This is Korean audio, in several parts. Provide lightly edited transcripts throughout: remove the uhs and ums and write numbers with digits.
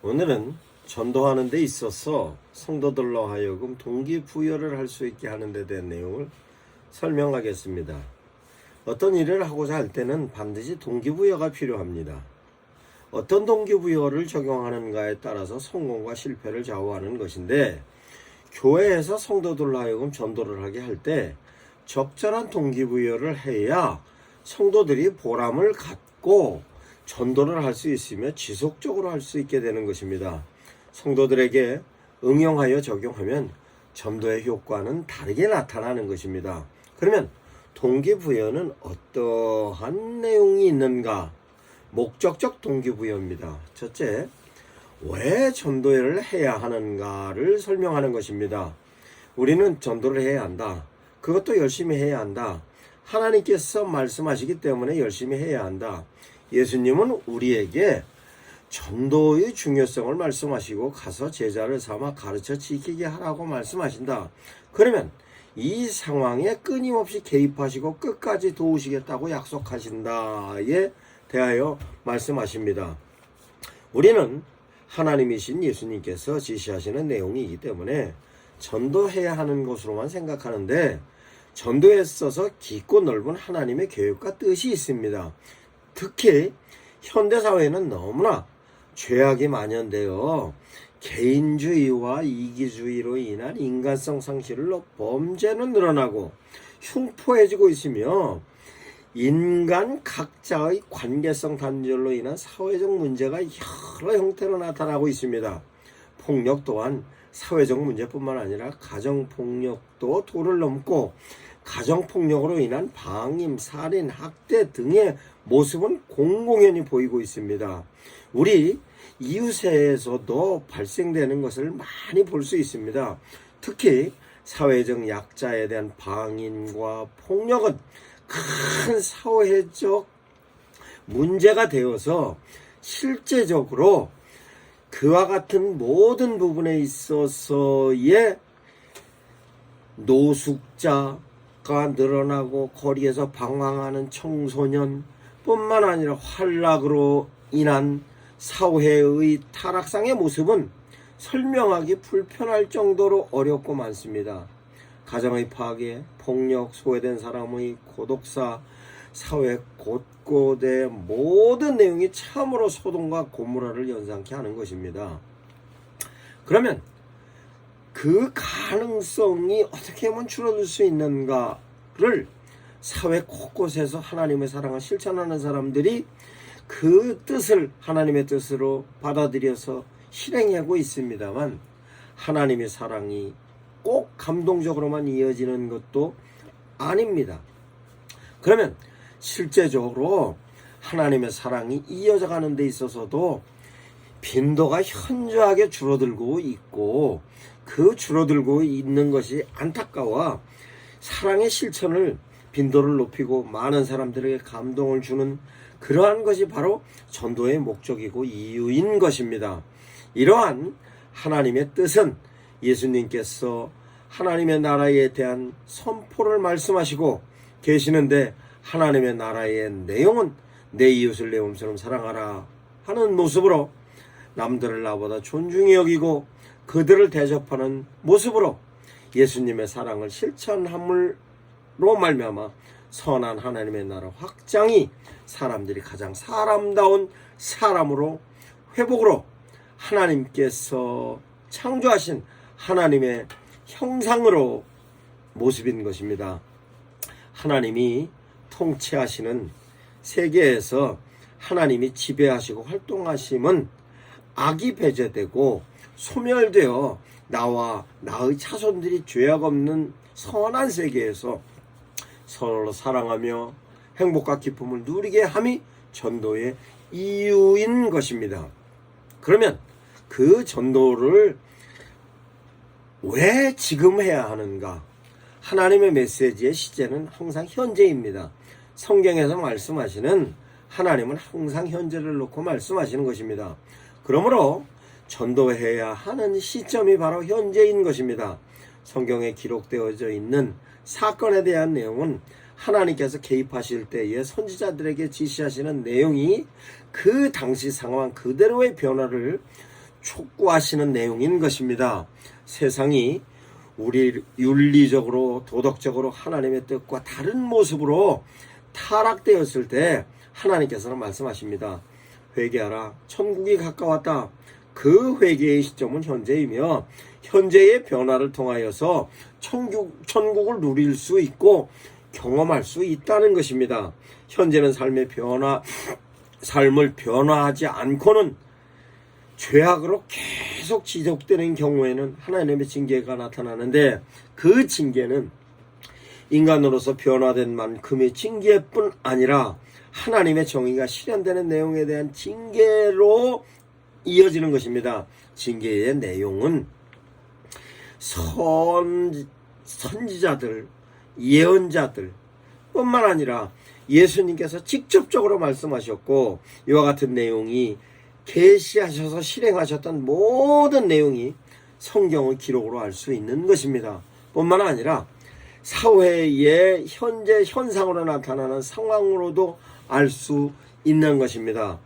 오늘은 전도하는 데 있어서 성도들로 하여금 동기부여를 할 수 있게 하는 데 대한 내용을 설명하겠습니다. 어떤 일을 하고자 할 때는 반드시 동기부여가 필요합니다. 어떤 동기부여를 적용하는가에 따라서 성공과 실패를 좌우하는 것인데, 교회에서 성도들로 하여금 전도를 하게 할 때 적절한 동기부여를 해야 성도들이 보람을 갖고 전도를 할 수 있으며 지속적으로 할 수 있게 되는 것입니다. 성도들에게 응용하여 적용하면 전도의 효과는 다르게 나타나는 것입니다. 그러면 동기부여는 어떠한 내용이 있는가? 목적적 동기부여입니다. 첫째, 왜 전도를 해야 하는가를 설명하는 것입니다. 우리는 전도를 해야 한다. 그것도 열심히 해야 한다. 하나님께서 말씀하시기 때문에 열심히 해야 한다. 예수님은 우리에게 전도의 중요성을 말씀하시고 가서 제자를 삼아 가르쳐 지키게 하라고 말씀하신다. 그러면 이 상황에 끊임없이 개입하시고 끝까지 도우시겠다고 약속하신다에 대하여 말씀하십니다. 우리는 하나님이신 예수님께서 지시하시는 내용이기 때문에 전도해야 하는 것으로만 생각하는데, 전도에 있어서 깊고 넓은 하나님의 계획과 뜻이 있습니다. 특히 현대사회는 너무나 죄악이 만연되어 개인주의와 이기주의로 인한 인간성 상실로 범죄는 늘어나고 흉포해지고 있으며, 인간 각자의 관계성 단절로 인한 사회적 문제가 여러 형태로 나타나고 있습니다. 폭력 또한 사회적 문제뿐만 아니라 가정폭력도 도를 넘고, 가정폭력으로 인한 방임, 살인, 학대 등의 모습은 공공연히 보이고 있습니다. 우리 이웃에서도 발생되는 것을 많이 볼 수 있습니다. 특히 사회적 약자에 대한 방임과 폭력은 큰 사회적 문제가 되어서 실제적으로 그와 같은 모든 부분에 있어서의 노숙자가 늘어나고 거리에서 방황하는 청소년 뿐만 아니라 환락으로 인한 사회의 타락상의 모습은 설명하기 불편할 정도로 어렵고 많습니다. 가정의 파괴, 폭력, 소외된 사람의 고독사, 사회 곳곳의 모든 내용이 참으로 소동과 고무라를 연상케 하는 것입니다. 그러면 그 가능성이 어떻게 하면 줄어들 수 있는가를 사회 곳곳에서 하나님의 사랑을 실천하는 사람들이 그 뜻을 하나님의 뜻으로 받아들여서 실행하고 있습니다만, 하나님의 사랑이 꼭 감동적으로만 이어지는 것도 아닙니다. 그러면 실제적으로 하나님의 사랑이 이어져 가는 데 있어서도 빈도가 현저하게 줄어들고 있고, 그 줄어들고 있는 것이 안타까워 사랑의 실천을 빈도를 높이고 많은 사람들에게 감동을 주는 그러한 것이 바로 전도의 목적이고 이유인 것입니다. 이러한 하나님의 뜻은 예수님께서 하나님의 나라에 대한 선포를 말씀하시고 계시는데, 하나님의 나라의 내용은 내 이웃을 내 몸처럼 사랑하라 하는 모습으로 남들을 나보다 존중히 여기고 그들을 대접하는 모습으로 예수님의 사랑을 실천함으로 말미암아 선한 하나님의 나라 확장이 사람들이 가장 사람다운 사람으로 회복으로 하나님께서 창조하신 하나님의 형상으로 모습인 것입니다. 하나님이 통치하시는 세계에서 하나님이 지배하시고 활동하심은 악이 배제되고 소멸되어 나와 나의 자손들이 죄악 없는 선한 세계에서 서로 사랑하며 행복과 기쁨을 누리게 함이 전도의 이유인 것입니다. 그러면 그 전도를 왜 지금 해야 하는가? 하나님의 메시지의 시제는 항상 현재입니다. 성경에서 말씀하시는 하나님은 항상 현재를 놓고 말씀하시는 것입니다. 그러므로 전도해야 하는 시점이 바로 현재인 것입니다. 성경에 기록되어져 있는 사건에 대한 내용은 하나님께서 개입하실 때에 선지자들에게 지시하시는 내용이 그 당시 상황 그대로의 변화를 촉구하시는 내용인 것입니다. 세상이 우리 윤리적으로 도덕적으로 하나님의 뜻과 다른 모습으로 타락되었을 때 하나님께서는 말씀하십니다. 회개하라, 천국이 가까웠다. 그 회개의 시점은 현재이며 현재의 변화를 통하여서 천국을 누릴 수 있고 경험할 수 있다는 것입니다. 현재는 삶을 변화하지 않고는 죄악으로 계속 지속되는 경우에는 하나님의 징계가 나타나는데, 그 징계는 인간으로서 변화된 만큼의 징계뿐 아니라 하나님의 정의가 실현되는 내용에 대한 징계로 이어지는 것입니다. 징계의 내용은 선지자들, 예언자들 뿐만 아니라 예수님께서 직접적으로 말씀하셨고, 이와 같은 내용이 계시하셔서 실행하셨던 모든 내용이 성경의 기록으로 알 수 있는 것입니다. 뿐만 아니라 사회의 현재 현상으로 나타나는 상황으로도 알 수 있는 것입니다.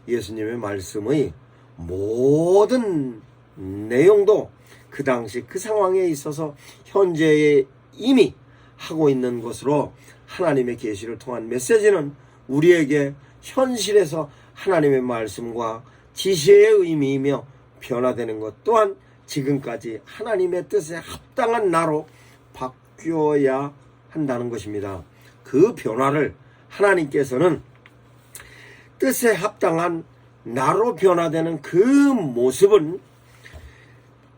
예수님의 말씀의 모든 내용도 그 당시 그 상황에 있어서 현재에 이미 하고 있는 것으로 하나님의 계시를 통한 메시지는 우리에게 현실에서 하나님의 말씀과 지시의 의미이며 변화되는 것 또한 지금까지 하나님의 뜻에 합당한 나로 바뀌어야 한다는 것입니다. 그 변화를 하나님께서는 뜻에 합당한 나로 변화되는 그 모습은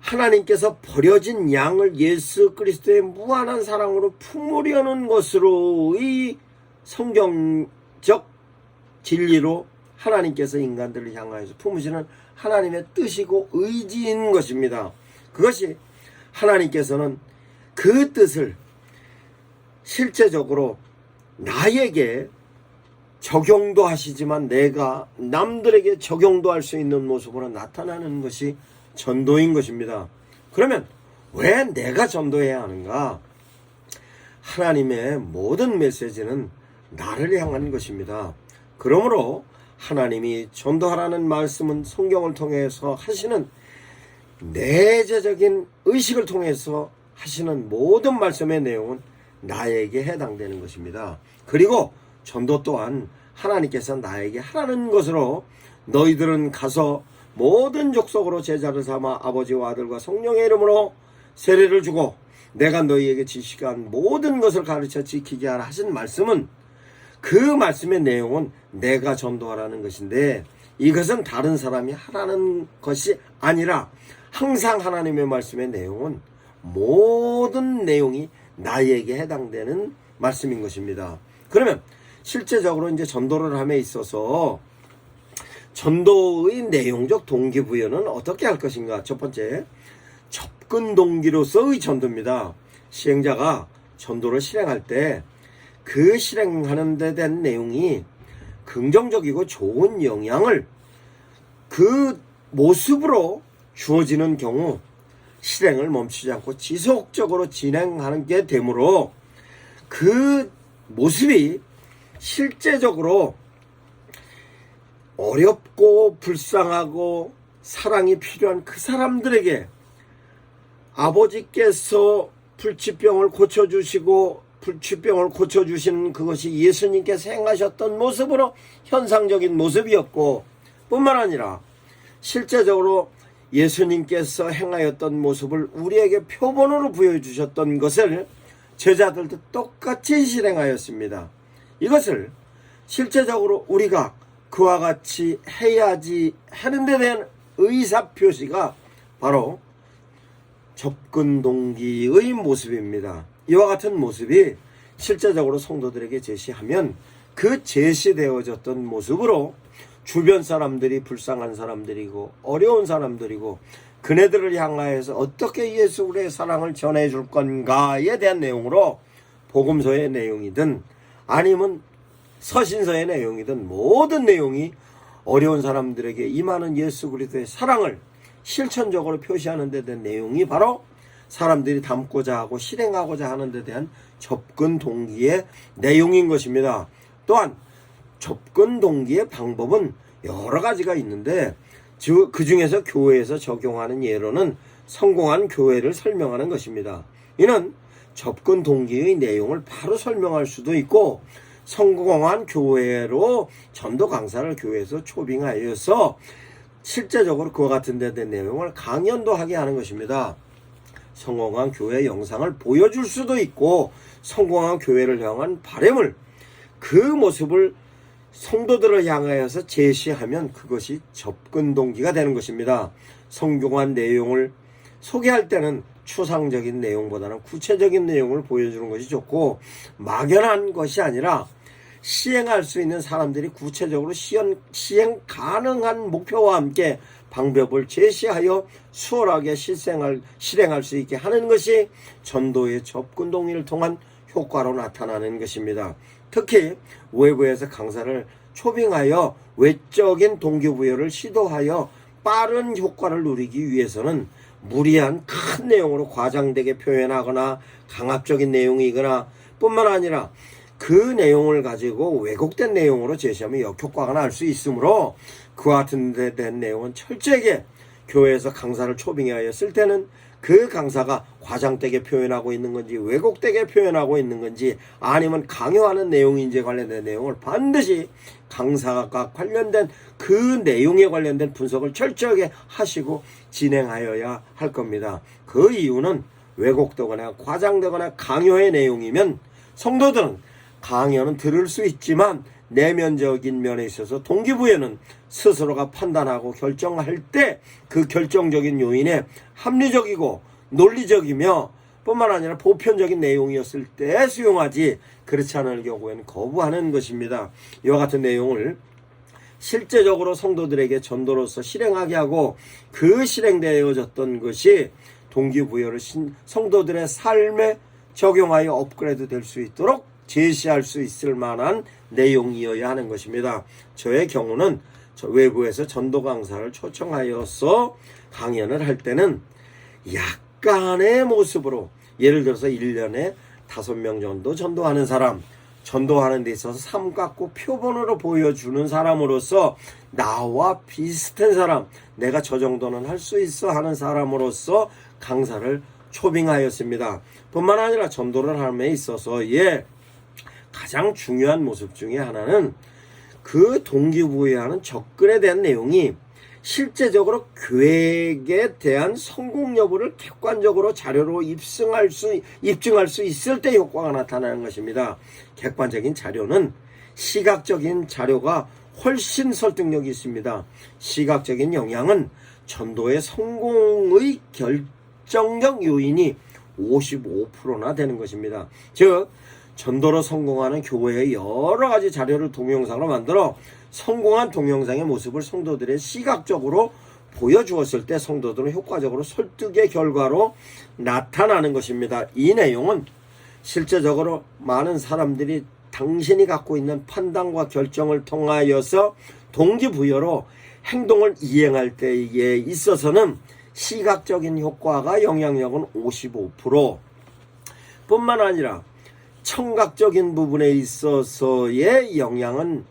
하나님께서 버려진 양을 예수 그리스도의 무한한 사랑으로 품으려는 것으로 이 성경적 진리로 하나님께서 인간들을 향하여서 품으시는 하나님의 뜻이고 의지인 것입니다. 그것이 하나님께서는 그 뜻을 실제적으로 나에게 적용도 하시지만 내가 남들에게 적용도 할 수 있는 모습으로 나타나는 것이 전도인 것입니다. 그러면 왜 내가 전도해야 하는가? 하나님의 모든 메시지는 나를 향한 것입니다. 그러므로 하나님이 전도하라는 말씀은 성경을 통해서 하시는 내재적인 의식을 통해서 하시는 모든 말씀의 내용은 나에게 해당되는 것입니다. 그리고 전도 또한 하나님께서 나에게 하라는 것으로 너희들은 가서 모든 족속으로 제자를 삼아 아버지와 아들과 성령의 이름으로 세례를 주고 내가 너희에게 지시한 모든 것을 가르쳐 지키게 하라 하신 말씀은, 그 말씀의 내용은 내가 전도하라는 것인데, 이것은 다른 사람이 하라는 것이 아니라 항상 하나님의 말씀의 내용은 모든 내용이 나에게 해당되는 말씀인 것입니다. 그러면 실제적으로 이제 전도를 함에 있어서 전도의 내용적 동기부여는 어떻게 할 것인가? 첫 번째, 접근 동기로서의 전도입니다. 시행자가 전도를 실행할 때 그 실행하는 데 대한 내용이 긍정적이고 좋은 영향을 그 모습으로 주어지는 경우 실행을 멈추지 않고 지속적으로 진행하는 게 되므로 그 모습이 실제적으로 어렵고 불쌍하고 사랑이 필요한 그 사람들에게 아버지께서 불치병을 고쳐주시는 그것이 예수님께서 행하셨던 모습으로 현상적인 모습이었고, 뿐만 아니라 실제적으로 예수님께서 행하였던 모습을 우리에게 표본으로 보여주셨던 것을 제자들도 똑같이 실행하였습니다. 이것을 실제적으로 우리가 그와 같이 해야지 하는 데 대한 의사표시가 바로 접근 동기의 모습입니다. 이와 같은 모습이 실제적으로 성도들에게 제시하면 그 제시되어졌던 모습으로 주변 사람들이 불쌍한 사람들이고 어려운 사람들이고 그네들을 향하여서 어떻게 예수 그리스도의 사랑을 전해줄 건가에 대한 내용으로 복음서의 내용이든 아니면 서신서의 내용이든 모든 내용이 어려운 사람들에게 임하는 예수 그리스도의 사랑을 실천적으로 표시하는 데 대한 내용이 바로 사람들이 담고자 하고 실행하고자 하는 데 대한 접근 동기의 내용인 것입니다. 또한 접근 동기의 방법은 여러 가지가 있는데 그 중에서 교회에서 적용하는 예로는 성공한 교회를 설명하는 것입니다. 이는 접근 동기의 내용을 바로 설명할 수도 있고 성공한 교회로 전도 강사를 교회에서 초빙하여서 실제적으로 그와 같은 데 된 내용을 강연도 하게 하는 것입니다. 성공한 교회 영상을 보여줄 수도 있고 성공한 교회를 향한 바람을 그 모습을 성도들을 향하여서 제시하면 그것이 접근 동기가 되는 것입니다. 성공한 내용을 소개할 때는 추상적인 내용보다는 구체적인 내용을 보여주는 것이 좋고 막연한 것이 아니라 시행할 수 있는 사람들이 구체적으로 시행 가능한 목표와 함께 방법을 제시하여 수월하게 실행할 수 있게 하는 것이 전도의 접근 동의를 통한 효과로 나타나는 것입니다. 특히 외부에서 강사를 초빙하여 외적인 동기부여를 시도하여 빠른 효과를 누리기 위해서는 무리한 큰 내용으로 과장되게 표현하거나 강압적인 내용이거나 뿐만 아니라 그 내용을 가지고 왜곡된 내용으로 제시하면 역효과가 날 수 있으므로 그와 같은 데 된 내용은 철저하게 교회에서 강사를 초빙하여 쓸 때는 그 강사가 과장되게 표현하고 있는 건지 왜곡되게 표현하고 있는 건지 아니면 강요하는 내용인지 관련된 내용을 반드시 강사가 관련된 그 내용에 관련된 분석을 철저하게 하시고 진행하여야 할 겁니다. 그 이유는 왜곡되거나 과장되거나 강요의 내용이면 성도들은 강연은 들을 수 있지만 내면적인 면에 있어서 동기부여는 스스로가 판단하고 결정할 때 그 결정적인 요인에 합리적이고 논리적이며 뿐만 아니라 보편적인 내용이었을 때 수용하지 그렇지 않을 경우에는 거부하는 것입니다. 이와 같은 내용을 실제적으로 성도들에게 전도로서 실행하게 하고 그 실행되어졌던 것이 동기부여를 성도들의 삶에 적용하여 업그레이드 될 수 있도록 제시할 수 있을 만한 내용이어야 하는 것입니다. 저의 경우는 외부에서 전도 강사를 초청하여서 강연을 할 때는 약간의 모습으로 예를 들어서 1년에 5명 정도 전도하는 사람, 전도하는 데 있어서 삼각구 표본으로 보여주는 사람으로서 나와 비슷한 사람, 내가 저 정도는 할 수 있어 하는 사람으로서 강사를 초빙하였습니다. 뿐만 아니라 전도를 함에 있어서의 가장 중요한 모습 중에 하나는 그 동기부여하는 접근에 대한 내용이 실제적으로 교회에 대한 성공 여부를 객관적으로 자료로 입증할 수 있을 때 효과가 나타나는 것입니다. 객관적인 자료는 시각적인 자료가 훨씬 설득력이 있습니다. 시각적인 영향은 전도의 성공의 결정적 요인이 55%나 되는 것입니다. 즉 전도로 성공하는 교회의 여러 가지 자료를 동영상으로 만들어 성공한 동영상의 모습을 성도들의 시각적으로 보여주었을 때 성도들은 효과적으로 설득의 결과로 나타나는 것입니다. 이 내용은 실제적으로 많은 사람들이 당신이 갖고 있는 판단과 결정을 통하여서 동기부여로 행동을 이행할 때에 있어서는 시각적인 효과가 영향력은 55% 뿐만 아니라 청각적인 부분에 있어서의 영향은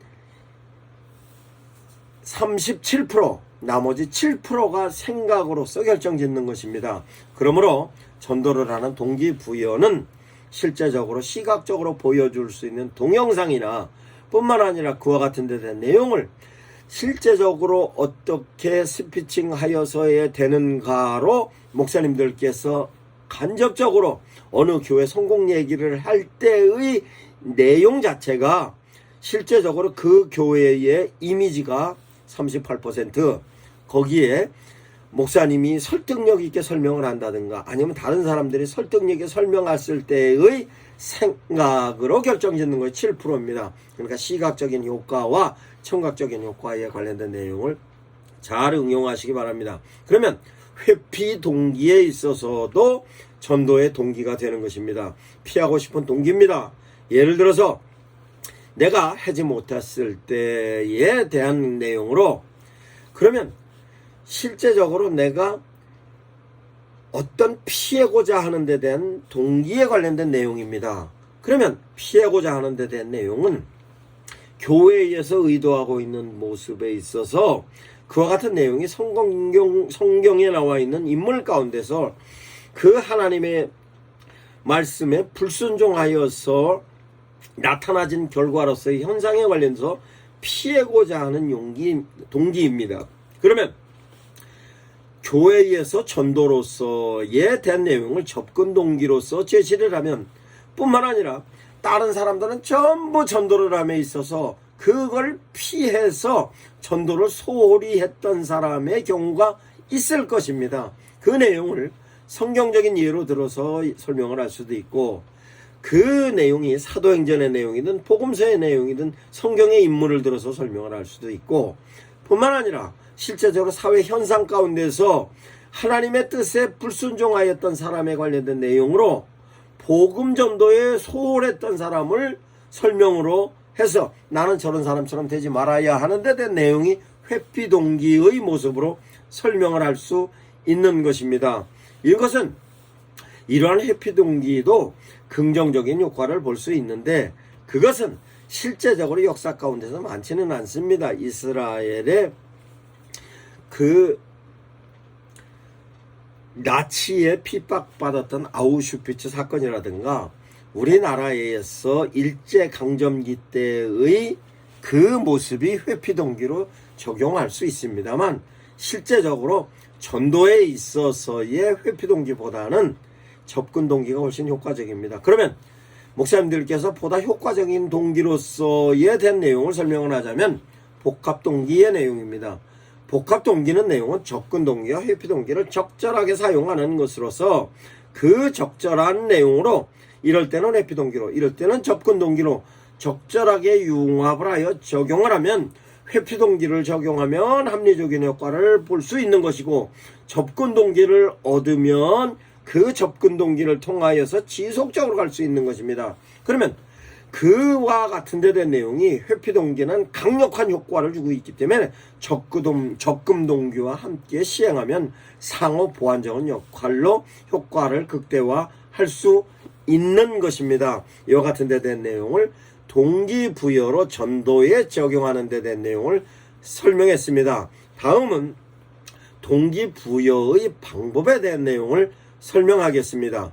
37%, 나머지 7%가 생각으로서 결정짓는 것입니다. 그러므로 전도를 하는 동기부여는 실제적으로 시각적으로 보여줄 수 있는 동영상이나 뿐만 아니라 그와 같은 데 대한 내용을 실제적으로 어떻게 스피칭 하여서야 되는가로 목사님들께서 간접적으로 어느 교회 성공 얘기를 할 때의 내용 자체가 실제적으로 그 교회의 이미지가 38%, 거기에 목사님이 설득력 있게 설명을 한다든가 아니면 다른 사람들이 설득력 있게 설명했을 때의 생각으로 결정짓는 것이 7%입니다. 그러니까 시각적인 효과와 청각적인 효과에 관련된 내용을 잘 응용하시기 바랍니다. 그러면 회피 동기에 있어서도 전도의 동기가 되는 것입니다. 피하고 싶은 동기입니다. 예를 들어서 내가 하지 못했을 때에 대한 내용으로 그러면 실제적으로 내가 어떤 피하고자 하는 데 대한 동기에 관련된 내용입니다. 그러면 피하고자 하는 데 대한 내용은 교회에서 의도하고 있는 모습에 있어서 그와 같은 내용이 성경에 나와 있는 인물 가운데서 그 하나님의 말씀에 불순종하여서 나타나진 결과로서의 현상에 관련해서 피하고자 하는 동기입니다. 그러면 교회에서 전도로서에 대한 내용을 접근 동기로서 제시를 하면 뿐만 아니라 다른 사람들은 전부 전도를 함에 있어서 그걸 피해서 전도를 소홀히 했던 사람의 경우가 있을 것입니다. 그 내용을 성경적인 예로 들어서 설명을 할 수도 있고, 그 내용이 사도행전의 내용이든 복음서의 내용이든 성경의 인물을 들어서 설명을 할 수도 있고, 뿐만 아니라 실제적으로 사회 현상 가운데서 하나님의 뜻에 불순종하였던 사람에 관련된 내용으로 복음 전도에 소홀했던 사람을 설명으로 해서 나는 저런 사람처럼 되지 말아야 하는 데 대한 내용이 회피 동기의 모습으로 설명을 할 수 있는 것입니다. 이것은 이러한 회피 동기도 긍정적인 효과를 볼 수 있는데, 그것은 실제적으로 역사 가운데서 많지는 않습니다. 이스라엘의 그 나치에 핍박받았던 아우슈비츠 사건이라든가 우리나라에서 일제강점기 때의 그 모습이 회피동기로 적용할 수 있습니다만, 실제적으로 전도에 있어서의 회피동기보다는 접근동기가 훨씬 효과적입니다. 그러면 목사님들께서 보다 효과적인 동기로서에 대한 내용을 설명을 하자면 복합동기의 내용입니다. 복합동기는 내용은 접근동기와 회피동기를 적절하게 사용하는 것으로서 그 적절한 내용으로 이럴 때는 회피동기로, 이럴 때는 접근동기로 적절하게 융합을 하여 적용을 하면 회피동기를 적용하면 합리적인 효과를 볼 수 있는 것이고, 접근동기를 얻으면 그 접근동기를 통하여서 지속적으로 갈 수 있는 것입니다. 그러면 그와 같은 데 된 내용이 회피동기는 강력한 효과를 주고 있기 때문에 접근동기와 함께 시행하면 상호 보완적인 역할로 효과를 극대화할 수 있는 것입니다. 이와 같은 데 된 내용을 동기부여로 전도에 적용하는 데 대한 내용을 설명했습니다. 다음은 동기부여의 방법에 대한 내용을 설명하겠습니다.